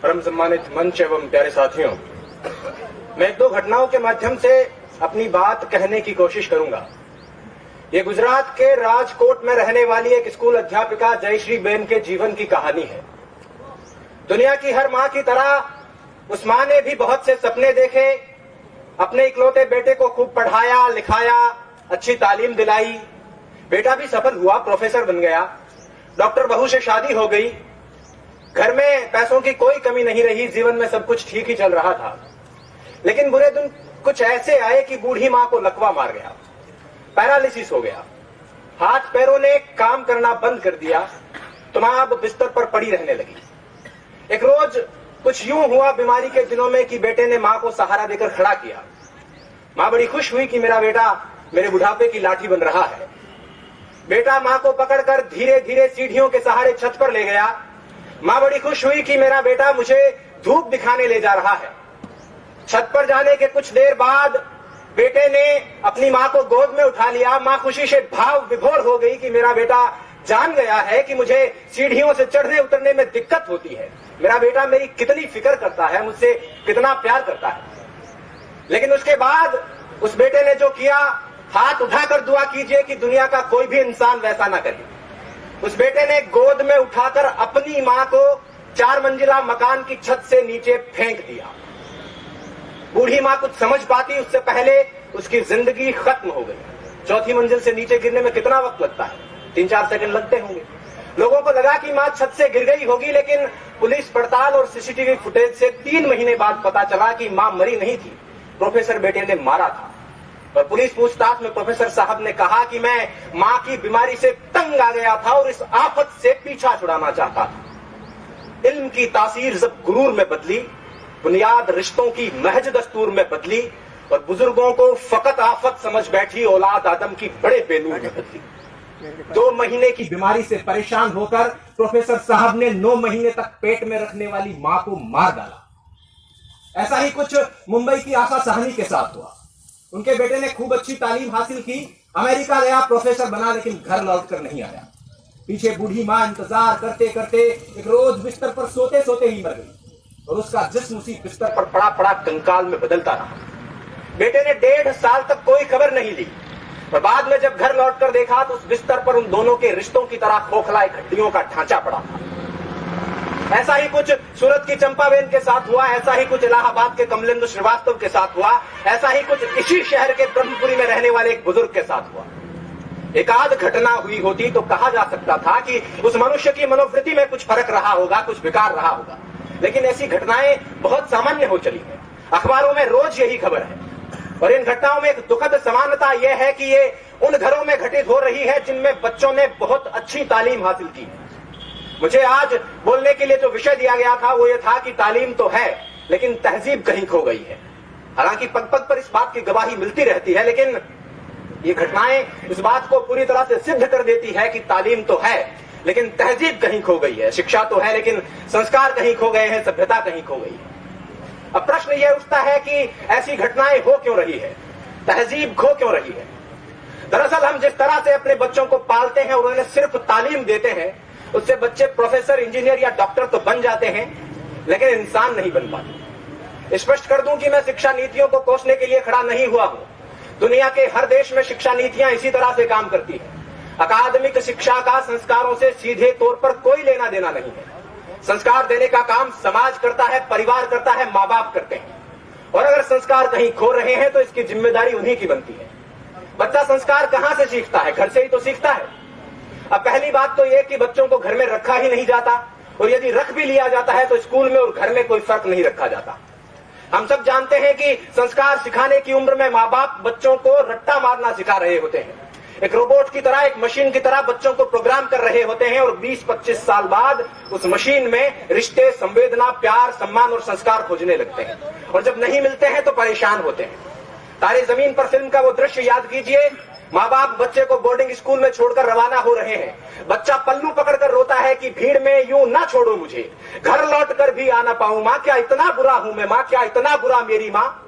परम सम्मानित मंच एवं प्यारे साथियों, मैं दो घटनाओं के माध्यम से अपनी बात कहने की कोशिश करूंगा। ये गुजरात के राजकोट में रहने वाली एक स्कूल अध्यापिका जयश्री बेन के जीवन की कहानी है। दुनिया की हर मां की तरह उस मां ने भी बहुत से सपने देखे, अपने इकलौते बेटे को खूब पढ़ाया लिखाया, अच्छी तालीम दिलाई। बेटा भी सफल हुआ, प्रोफेसर बन गया, डॉक्टर बहू से शादी हो गई, घर में पैसों की कोई कमी नहीं रही, जीवन में सब कुछ ठीक ही चल रहा था। लेकिन बुरे दिन कुछ ऐसे आए कि बूढ़ी मां को लकवा मार गया, पैरालिसिस हो गया, हाथ पैरों ने काम करना बंद कर दिया, तो मां अब बिस्तर पर पड़ी रहने लगी। एक रोज कुछ यूं हुआ बीमारी के दिनों में कि बेटे ने मां को सहारा देकर खड़ा किया। मां बड़ी खुश हुई कि मेरा बेटा मेरे बुढ़ापे की लाठी बन रहा है। बेटा मां को पकड़कर धीरे धीरे सीढ़ियों के सहारे छत पर ले गया। मां बड़ी खुश हुई कि मेरा बेटा मुझे धूप दिखाने ले जा रहा है। छत पर जाने के कुछ देर बाद बेटे ने अपनी मां को गोद में उठा लिया। मां खुशी से भाव विभोर हो गई कि मेरा बेटा जान गया है कि मुझे सीढ़ियों से चढ़ने उतरने में दिक्कत होती है, मेरा बेटा मेरी कितनी फिक्र करता है, मुझसे कितना प्यार करता है। लेकिन उसके बाद उस बेटे ने जो किया, हाथ उठाकर दुआ कीजिए कि दुनिया का कोई भी इंसान वैसा ना करे। उस बेटे ने गोद में उठाकर अपनी मां को 4 मंजिला मकान की छत से नीचे फेंक दिया। बूढ़ी मां कुछ समझ पाती उससे पहले उसकी जिंदगी खत्म हो गई। 4थी मंजिल से नीचे गिरने में कितना वक्त लगता है? 3-4 सेकंड लगते होंगे। लोगों को लगा कि मां छत से गिर गई होगी, लेकिन पुलिस पड़ताल और सीसीटीवी फुटेज से 3 महीने बाद पता चला कि मां मरी नहीं थी, प्रोफेसर बेटे ने मारा था। और पुलिस पूछताछ में प्रोफेसर साहब ने कहा कि मैं मां की बीमारी से तंग आ गया था और इस आफत से पीछा छुड़ाना चाहता था। इल्म की तासीर जब गुरूर में बदली, बुनियाद रिश्तों की महज दस्तूर में बदली और बुजुर्गों को फकत आफत समझ बैठी औलाद आदम की बड़े बेनूर में बदली। 2 महीने की बीमारी से परेशान होकर प्रोफेसर साहब ने 9 महीने तक पेट में रखने वाली मां को मार डाला। ऐसा ही कुछ मुंबई की आशा साहनी के साथ हुआ। उनके बेटे ने खूब अच्छी तालीम हासिल की, अमेरिका गया, प्रोफेसर बना, लेकिन घर लौटकर नहीं आया। पीछे बूढ़ी मां इंतजार करते करते एक रोज बिस्तर पर सोते सोते ही मर गई और उसका जिस्म उसी बिस्तर पर पड़ा पड़ा कंकाल में बदलता रहा। बेटे ने 1.5 साल तक कोई खबर नहीं ली और बाद में जब घर लौटकर देखा तो उस बिस्तर पर उन दोनों के रिश्तों की तरह खोखला एक हड्डियों का ढांचा पड़ा था। ऐसा ही कुछ सूरत की चंपाबेन के साथ हुआ, ऐसा ही कुछ इलाहाबाद के कमलेंद्र श्रीवास्तव के साथ हुआ, ऐसा ही कुछ इसी शहर के ब्रह्मपुरी में रहने वाले एक बुजुर्ग के साथ हुआ। एक आध घटना हुई होती तो कहा जा सकता था कि उस मनुष्य की मनोवृत्ति में कुछ फर्क रहा होगा, कुछ विकार रहा होगा। लेकिन ऐसी घटनाएं बहुत सामान्य हो चली है, अखबारों में रोज यही खबर है। और इन घटनाओं में एक दुखद समानता यह है कि ये उन घरों में घटित हो रही है जिनमें बच्चों ने बहुत अच्छी तालीम हासिल की। मुझे आज बोलने के लिए जो विषय दिया गया था वो ये था कि तालीम तो है लेकिन तहजीब कहीं खो गई है। हालांकि पग पग पर इस बात की गवाही मिलती रहती है, लेकिन ये घटनाएं इस बात को पूरी तरह से सिद्ध कर देती है कि तालीम तो है लेकिन तहजीब कहीं खो गई है। शिक्षा तो है लेकिन संस्कार कहीं खो गए हैं, सभ्यता कहीं खो गई है। अब प्रश्न यह उठता है कि ऐसी घटनाएं हो क्यों रही है, तहजीब खो क्यों रही है। दरअसल हम जिस तरह से अपने बच्चों को पालते हैं और उन्हें सिर्फ तालीम देते हैं, उससे बच्चे प्रोफेसर, इंजीनियर या डॉक्टर तो बन जाते हैं लेकिन इंसान नहीं बन पाते। स्पष्ट कर दूं कि मैं शिक्षा नीतियों को कोसने के लिए खड़ा नहीं हुआ हूं। दुनिया के हर देश में शिक्षा नीतियां इसी तरह से काम करती है। अकादमिक शिक्षा का संस्कारों से सीधे तौर पर कोई लेना देना नहीं है। संस्कार देने का काम समाज करता है, परिवार करता है, माँ बाप करते हैं। और अगर संस्कार कहीं खो रहे हैं तो इसकी जिम्मेदारी उन्हीं की बनती है। बच्चा संस्कार कहां से सीखता है? घर से ही तो सीखता है। अब पहली बात तो यह कि बच्चों को घर में रखा ही नहीं जाता, और यदि रख भी लिया जाता है तो स्कूल में और घर में कोई फर्क नहीं रखा जाता। हम सब जानते हैं कि संस्कार सिखाने की उम्र में माँ बाप बच्चों को रट्टा मारना सिखा रहे होते हैं। एक रोबोट की तरह, एक मशीन की तरह बच्चों को प्रोग्राम कर रहे होते हैं और 20-25 साल बाद उस मशीन में रिश्ते, संवेदना, प्यार, सम्मान और संस्कार खोजने लगते हैं। और जब नहीं मिलते हैं तो परेशान होते हैं। तारे जमीन पर फिल्म का वो दृश्य याद कीजिए। माँ बाप बच्चे को बोर्डिंग स्कूल में छोड़कर रवाना हो रहे हैं। बच्चा पल्लू पकड़कर रोता है कि भीड़ में यूं ना छोड़ो मुझे, घर लौट कर भी आना पाऊं। माँ क्या इतना बुरा हूं मैं, माँ क्या इतना बुरा मेरी माँ।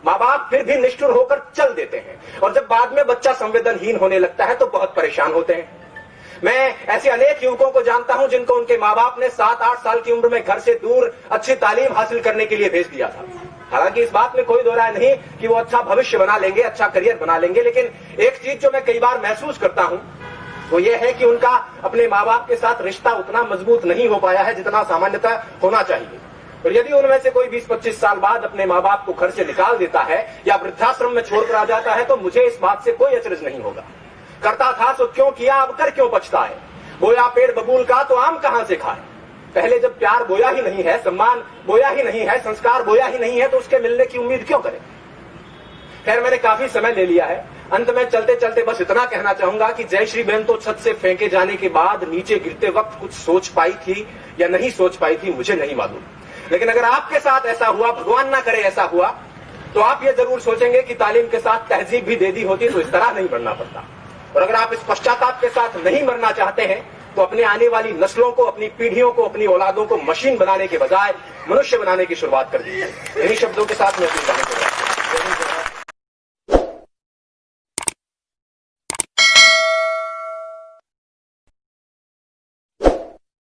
माँ बाप फिर भी निष्ठुर होकर चल देते हैं और जब बाद में बच्चा संवेदनहीन होने लगता है तो बहुत परेशान होते हैं। मैं ऐसे अनेक युवकों को जानता हूं जिनको उनके माँ बाप ने 7-8 साल की उम्र में घर से दूर अच्छी तालीम हासिल करने के लिए भेज दिया था। हालांकि इस बात में कोई दो राय नहीं कि वो अच्छा भविष्य बना लेंगे, अच्छा करियर बना लेंगे, लेकिन एक चीज जो मैं कई बार महसूस करता हूं वो ये है कि उनका अपने माँ बाप के साथ रिश्ता उतना मजबूत नहीं हो पाया है जितना सामान्यतः होना चाहिए। और यदि उनमें से कोई 20-25 साल बाद अपने माँ बाप को घर से निकाल देता है या वृद्धाश्रम में छोड़कर आ जाता है तो मुझे इस बात से कोई अचरज नहीं होगा। करता था तो क्यों किया, अब कर क्यों पछताए। बोया पेड़ बबूल का तो आम कहां से खाए। पहले जब प्यार बोया ही नहीं है, सम्मान बोया ही नहीं है, संस्कार बोया ही नहीं है तो उसके मिलने की उम्मीद क्यों करें। खैर, मैंने काफी समय ले लिया है। अंत में चलते चलते बस इतना कहना चाहूंगा कि जयश्री बहन तो छत से फेंके जाने के बाद नीचे गिरते वक्त कुछ सोच पाई थी या नहीं सोच पाई थी मुझे नहीं मालूम, लेकिन अगर आपके साथ ऐसा हुआ, भगवान ना करे ऐसा हुआ, तो आप ये जरूर सोचेंगे कि तालीम के साथ तहजीब भी दे दी होती तो इस तरह नहीं बढ़ना पड़ता। और अगर आप इस पश्चाताप के साथ नहीं मरना चाहते हैं तो अपने आने वाली नस्लों को, अपनी पीढ़ियों को, अपनी औलादों को मशीन बनाने के बजाय मनुष्य बनाने की शुरुआत कर दीजिए। इन्हीं शब्दों के साथ मैं